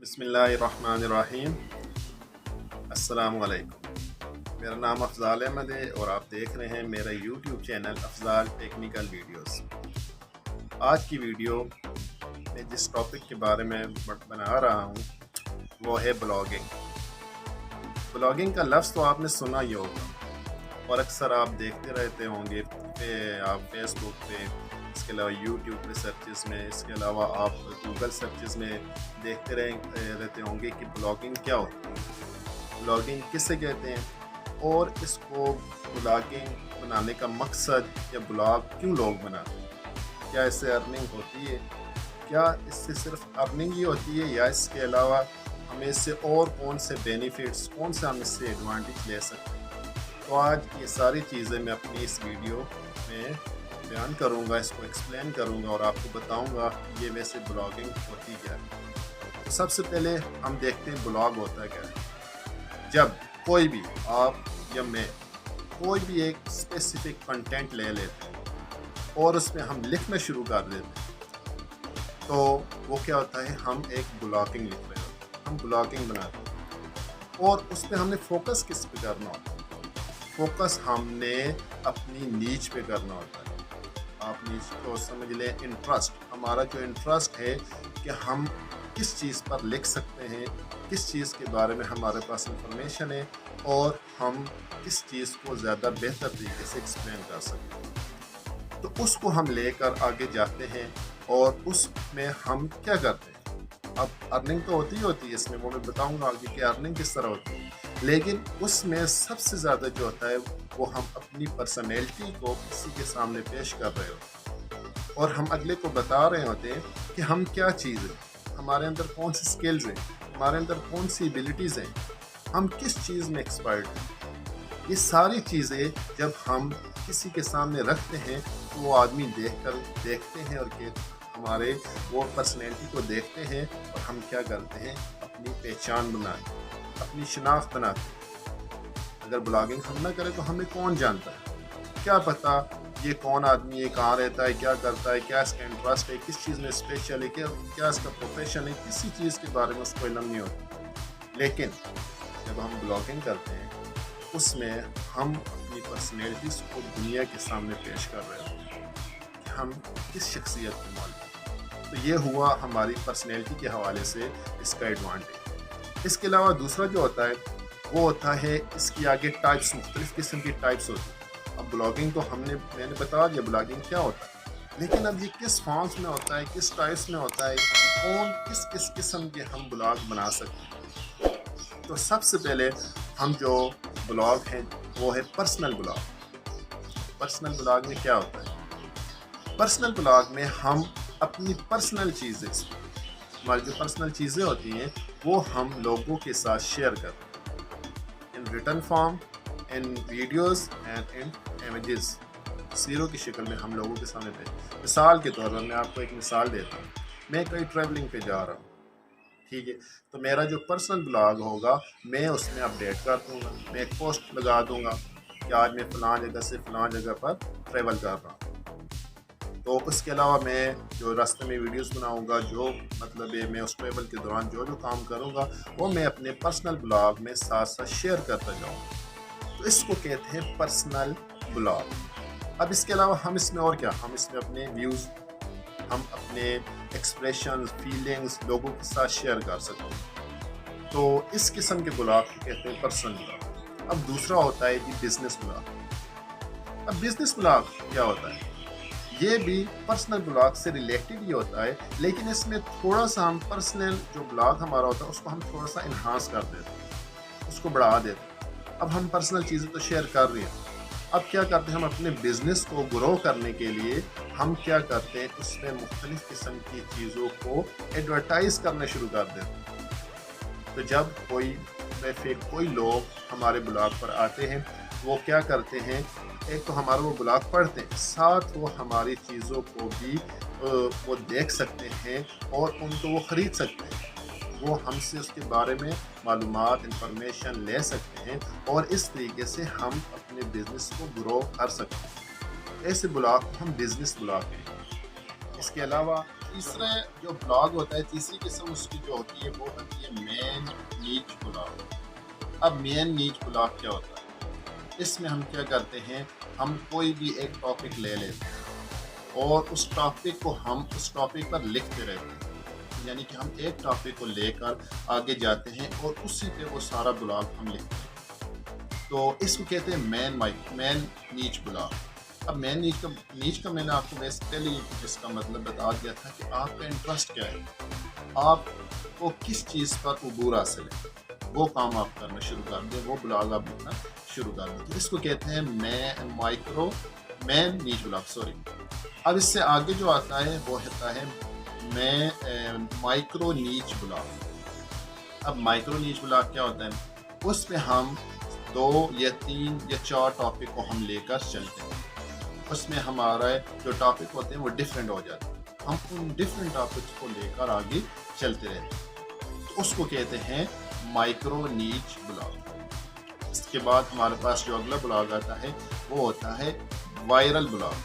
بسم اللہ الرحمن الرحیم۔ السلام علیکم، میرا نام افضال احمد ہے اور آپ دیکھ رہے ہیں میرا YouTube channel Afzal technical videos. آج کی ویڈیو میں جس ٹاپک کے بارے میں بنا رہا ہوں وہ ہے بلاگنگ۔ بلاگنگ کا لفظ تو آپ نے سنا ہی ہوگا اور اکثر آپ دیکھتے رہتے ہوں گے آپ فیس بک پہ، اس کے علاوہ یوٹیوب پہ سرچز میں، اس کے علاوہ آپ گوگل سرچز میں دیکھتے رہتے ہوں گے کہ بلاگنگ کیا ہوتی ہے، بلاگنگ کسے کہتے ہیں، اور اس کو بلاگنگ بنانے کا مقصد یا بلاگ کیوں لوگ بناتے ہیں، کیا اس سے ارننگ ہوتی ہے، کیا اس سے صرف ارننگ ہی ہوتی ہے یا اس کے علاوہ ہمیں اس سے اور کون سے بینیفٹس، کون سے ہم اس سے ایڈوانٹیج لے سکتے ہیں۔ تو آج یہ ساری چیزیں میں اپنی اس ویڈیو میں بیان کروں گا، اس کو ایکسپلین کروں گا اور آپ کو بتاؤں گا یہ ویسے بلاگنگ ہوتی کیا ہے۔ تو سب سے پہلے ہم دیکھتے ہیں بلاگ ہوتا کیا ہے۔ جب کوئی بھی آپ یا میں کوئی بھی ایک اسپیسیفک کنٹینٹ لے لیتے ہیں اور اس میں ہم لکھنا شروع کر دیتے ہیں تو وہ کیا ہوتا ہے، ہم ایک بلاگنگ لکھ رہے ہوتے ہیں، ہم بلاگنگ بناتے ہیں اور اس پہ ہم نے فوکس کس پہ کرنا ہوتا ہے، فوکس ہم نے اپنی نیچ پہ کرنا ہوتا ہے۔ آپ نیچ کو سمجھ لیں انٹرسٹ، ہمارا جو انٹرسٹ ہے کہ ہم کس چیز پر لکھ سکتے ہیں، کس چیز کے بارے میں ہمارے پاس انفارمیشن ہے اور ہم کس چیز کو زیادہ بہتر طریقے سے ایکسپلین کر سکتے ہیں، تو اس کو ہم لے کر آگے جاتے ہیں اور اس میں ہم کیا کرتے ہیں۔ اب ارننگ تو ہوتی ہے اس میں، وہ میں بتاؤں گا آگے کہ ارننگ کس طرح ہوتی ہے، لیکن اس میں سب سے زیادہ جو ہوتا ہے وہ ہم اپنی پرسنالٹی کو کسی کے سامنے پیش کر رہے ہوتے ہیں اور ہم اگلے کو بتا رہے ہوتے ہیں کہ ہم کیا چیز ہیں، ہمارے اندر کون سی سکلز ہیں، ہمارے اندر کون سی ایبیلٹیز ہیں، ہم کس چیز میں ایکسپرٹ ہیں۔ یہ ساری چیزیں جب ہم کسی کے سامنے رکھتے ہیں تو وہ آدمی دیکھتے ہیں اور کہ ہمارے وہ پرسنالٹی کو دیکھتے ہیں اور ہم کیا کرتے ہیں، اپنی پہچان بناتے ہیں، اپنی شناخت بناتے ہیں۔ اگر بلاگنگ ہم نہ کریں تو ہمیں کون جانتا ہے، کیا پتا یہ کون آدمی ہے، کہاں رہتا ہے، کیا کرتا ہے، کیا اس کا انٹرسٹ ہے، کس چیز میں اسپیشل ہے، کیا اس کا پروفیشن ہے، کسی چیز کے بارے میں اس کو علم نہیں ہوتا۔ لیکن جب ہم بلاگنگ کرتے ہیں اس میں ہم اپنی پرسنالٹیز کو دنیا کے سامنے پیش کر رہے ہوتے ہیں کہ ہم کس شخصیت کے مالک ہیں۔ تو یہ ہوا ہماری پرسنالٹی کے حوالے سے اس کا ایڈوانٹیج۔ اس کے علاوہ دوسرا جو ہوتا ہے وہ ہوتا ہے اس کی آگے ٹائپس، مختلف قسم کی ٹائپس ہوتی ہیں۔ اب بلاگنگ تو میں نے بتا دیا بلاگنگ کیا ہوتا ہے، لیکن اب یہ کس فارمز میں ہوتا ہے، کس ٹائپس میں ہوتا ہے، کون کس قسم کے ہم بلاگ بنا سکتے ہیں۔ تو سب سے پہلے ہم جو بلاگ ہیں وہ ہے پرسنل بلاگ۔ پرسنل بلاگ میں کیا ہوتا ہے، پرسنل بلاگ میں ہم اپنی پرسنل چیزیں، ہماری جو پرسنل چیزیں ہوتی ہیں وہ ہم لوگوں کے ساتھ شیئر کرتے ہیں، in written form, in videos and in images, تصویروں کی شکل میں ہم لوگوں کے سامنے پیش۔ مثال کے طور پر میں آپ کو ایک مثال دیتا ہوں، میں کہیں ٹریولنگ پہ جا رہا ہوں، ٹھیک ہے، تو میرا جو پرسنل بلاگ ہوگا میں اس میں اپڈیٹ کر دوں گا، میں ایک پوسٹ لگا دوں گا کہ آج میں فلاں جگہ سے فلاں جگہ پر ٹریول کر رہا ہوں۔ تو اس کے علاوہ میں جو راستے میں ویڈیوز بناؤں گا، جو مطلب ہے میں اس ٹریول کے دوران جو کام کروں گا وہ میں اپنے پرسنل بلاگ میں ساتھ ساتھ شیئر کرتا جاؤں گا، تو اس کو کہتے ہیں پرسنل بلاگ۔ اب اس کے علاوہ ہم اس میں اور کیا، ہم اس میں اپنے ویوز، ہم اپنے ایکسپریشنز، فیلنگز لوگوں کے ساتھ شیئر کر سکتے ہیں، تو اس قسم کے بلاگ کو کہتے ہیں پرسنل بلاگ۔ اب دوسرا ہوتا ہے جی بزنس بلاگ۔ اب بزنس بلاگ کیا ہوتا ہے، یہ بھی پرسنل بلاگ سے ریلیٹڈ ہی ہوتا ہے، لیکن اس میں تھوڑا سا ہم پرسنل جو بلاگ ہمارا ہوتا ہے اس کو ہم تھوڑا سا انہانس کر دیتے ہیں، اس کو بڑھا دیتے ہیں۔ اب ہم پرسنل چیزیں تو شیئر کر رہے ہیں، اب کیا کرتے ہیں، ہم اپنے بزنس کو گرو کرنے کے لیے ہم کیا کرتے ہیں، اس میں مختلف قسم کی چیزوں کو ایڈورٹائز کرنا شروع کر دیتے ہیں۔ تو جب کوئی ٹریفک، کوئی لوگ ہمارے بلاگ پر آتے ہیں وہ کیا کرتے ہیں، ایک تو ہمارا وہ بلاگ پڑھتے ہیں، ساتھ وہ ہماری چیزوں کو بھی وہ دیکھ سکتے ہیں اور ان کو وہ خرید سکتے ہیں، وہ ہم سے اس کے بارے میں معلومات، انفارمیشن لے سکتے ہیں اور اس طریقے سے ہم اپنے بزنس کو گرو کر سکتے ہیں۔ ایسے بلاگ کو ہم بزنس بلاگ ہیں۔ اس کے علاوہ تیسرا جو بلاگ ہوتا ہے، تیسری قسم اس کی جو ہوتی ہے وہ ہوتی ہے مین نیچ بلاگ۔ اب مین نیچ بلاگ کیا ہوتا ہے؟ اس میں ہم کیا کرتے ہیں، ہم کوئی بھی ایک ٹاپک لے لیتے ہیں اور اس ٹاپک کو ہم اس ٹاپک پر لکھتے رہتے ہیں، یعنی کہ ہم ایک ٹاپک کو لے کر آگے جاتے ہیں اور اسی پہ وہ سارا بلاگ ہم لکھتے ہیں۔ تو اس کو کہتے ہیں مین نیچ بلاگ۔ اب مین نیچ کا میں نے آپ کو بیسیکلی اس کا مطلب بتا دیا تھا کہ آپ کا انٹرسٹ کیا ہے، آپ کو کس چیز پر عبور حاصل ہے، وہ کام آپ کرنا شروع کر دیں، وہ بلاگ آپ لکھنا شروع کر دیں۔ اس کو کہتے ہیں مین نیچ بلاگ۔ اب اس سے آگے جو آتا ہے وہ ہوتا ہے مائکرو نیچ بلاگ۔ اب مائکرو نیچ بلاگ کیا ہوتا ہے؟ اس میں ہم 2 یا 3 یا 4 ٹاپک کو ہم لے کر چلتے ہیں، اس میں ہمارا جو ٹاپک ہوتے ہیں وہ ڈیفرنٹ ہو جاتے ہیں، ہم ان ڈیفرنٹ ٹاپکس کو لے کر آگے چلتے رہتے ہیں، تو اس کو کہتے ہیں مائکرو نیچ بلاگ۔ اس کے بعد ہمارے پاس جو اگلا بلاگ آتا ہے وہ ہوتا ہے وائرل بلاگ۔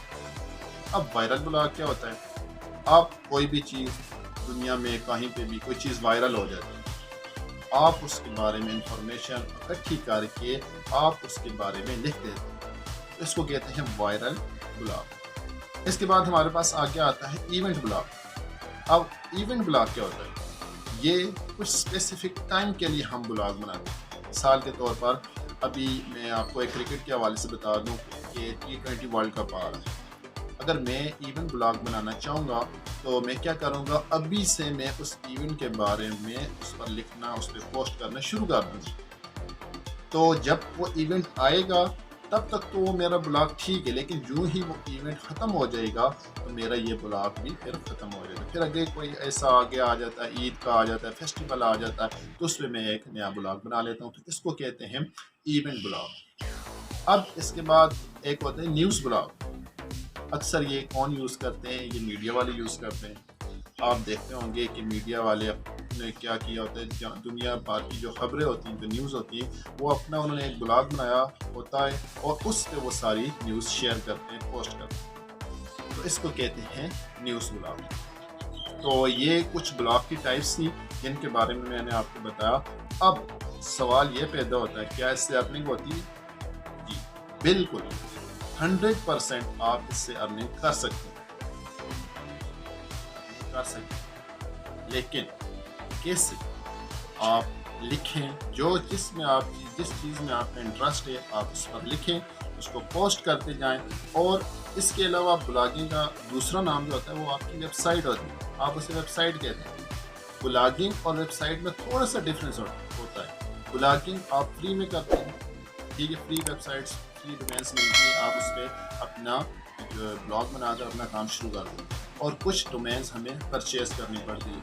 اب وائرل بلاگ کیا ہوتا ہے؟ آپ کوئی بھی چیز دنیا میں کہیں پہ بھی کوئی چیز وائرل ہو جاتی ہے، آپ اس کے بارے میں انفارمیشن اکٹھی کر کے آپ اس کے بارے میں لکھ دیتے ہیں، اس کو کہتے ہیں وائرل بلاگ۔ اس کے بعد ہمارے پاس آگے آتا ہے ایونٹ بلاگ۔ اب ایونٹ بلاگ کیا ہوتا ہے؟ یہ کچھ اسپیسیفک ٹائم کے لیے ہم بلاگ بناتے ہیں۔ مثال کے طور پر ابھی میں آپ کو ایک کرکٹ کے حوالے سے بتا دوں کہ T20 ورلڈ کپ آ رہا ہے۔ اگر میں ایونٹ بلاگ بنانا چاہوں گا تو میں کیا کروں گا، ابھی سے میں اس ایونٹ کے بارے میں اس پر لکھنا، اس پہ پوسٹ کرنا شروع کر دوں گا۔ تو جب وہ ایونٹ آئے گا تب تک تو وہ میرا بلاگ ٹھیک ہے، لیکن جو ہی وہ ایونٹ ختم ہو جائے گا تو میرا یہ بلاگ بھی پھر ختم ہو جائے گا۔ پھر اگر کوئی ایسا آگے آ جاتا ہے، عید کا آ جاتا ہے، فیسٹیول آ جاتا ہے، تو اس پہ میں ایک نیا بلاگ بنا لیتا ہوں، تو اس کو کہتے ہیں ایونٹ بلاگ۔ اب اس کے بعد ایک ہوتا ہے نیوز بلاگ۔ اکثر یہ کون یوز کرتے ہیں؟ یہ میڈیا والے یوز کرتے ہیں۔ آپ دیکھتے ہوں گے کہ میڈیا والے نے کیا کیا ہوتا ہے، دنیا بھر کی جو خبریں ہوتی ہیں، جو نیوز ہوتی ہیں، وہ اپنا انہوں نے ایک بلاگ بنایا ہوتا ہے اور اس پہ وہ ساری نیوز شیئر کرتے ہیں، پوسٹ کرتے ہیں، تو اس کو کہتے ہیں نیوز بلاگ۔ تو یہ کچھ بلاگ کی ٹائپس تھی جن کے بارے میں نے آپ کو بتایا۔ اب سوال یہ پیدا ہوتا ہے، کیا اس سے ارننگ ہوتی ہے؟ جی بالکل، 100% آپ اس سے ارننگ کر سکتے ہیں، لیکن کیسے؟ آپ لکھیں، جس چیز میں آپ کا انٹرسٹ ہے آپ اس پر لکھیں، اس کو پوسٹ کرتے جائیں۔ اور اس کے علاوہ بلاگنگ کا دوسرا نام جو ہوتا ہے وہ آپ کی ویب سائٹ ہوتی ہے، آپ اسے ویب سائٹ کہتے ہیں۔ بلاگنگ اور ویب سائٹ میں تھوڑا سا ڈفرینس ہوتا ہے۔ بلاگنگ آپ فری میں کرتے ہیں، ٹھیک ہے، free web sites, free domains ملتی ہیں، آپ اس پہ اپنا بلاگ بنا کر اپنا کام شروع کر دیں۔ اور کچھ ڈومینس ہمیں پرچیز کرنی پڑتی ہے،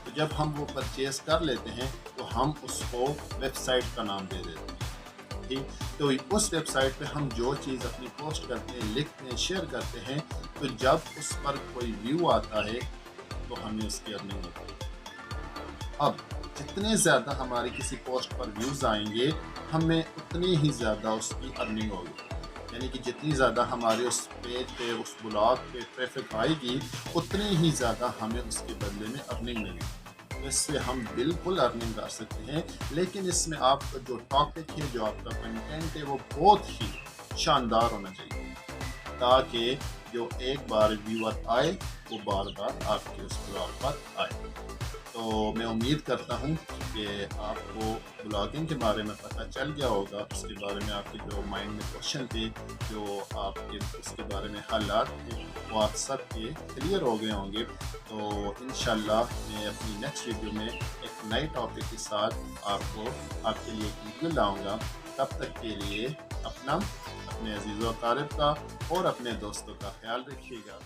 تو جب ہم وہ پرچیز کر لیتے ہیں تو ہم اس کو ویب سائٹ کا نام دے دیتے ہیں، ٹھیک۔ تو اس ویب سائٹ پہ ہم جو چیز اپنی پوسٹ کرتے ہیں، لکھتے ہیں، شیئر کرتے ہیں، تو جب اس پر کوئی ویو آتا ہے تو ہمیں اس کی ارننگ ہوتی ہے۔ اب جتنے زیادہ ہماری کسی پوسٹ پر ویوز آئیں گے، ہمیں اتنی ہی زیادہ اس کی ارننگ ہوگی، یعنی کہ جتنی زیادہ ہمارے اس پیج پہ، اس بلاگ پہ ٹریفک آئے گی، اتنی ہی زیادہ ہمیں اس کے بدلے میں ارننگ ملے گی۔ اس سے ہم بالکل ارننگ کر سکتے ہیں، لیکن اس میں آپ کا جو ٹاپک ہے، جو آپ کا کنٹینٹ ہے، وہ بہت ہی شاندار ہونا چاہیے، تاکہ جو ایک بار ویور آئے وہ بار بار آپ کے اس بلاگ پر آئے۔ تو میں امید کرتا ہوں کہ آپ کو بلاگنگ کے بارے میں پتہ چل گیا ہوگا، اس کے بارے میں آپ کے جو مائنڈ میں کوشچن تھے، جو آپ کے اس کے بارے میں حالات تھے، وہ آپ سب کے کلیئر ہو گئے ہوں گے۔ تو انشاءاللہ میں اپنی نیکسٹ ویڈیو میں ایک نئی ٹاپک کے ساتھ آپ کے لیے ایک ویڈیو لاؤں گا۔ تب تک کے لیے اپنے عزیز و اقارب کا اور اپنے دوستوں کا خیال رکھیے گا۔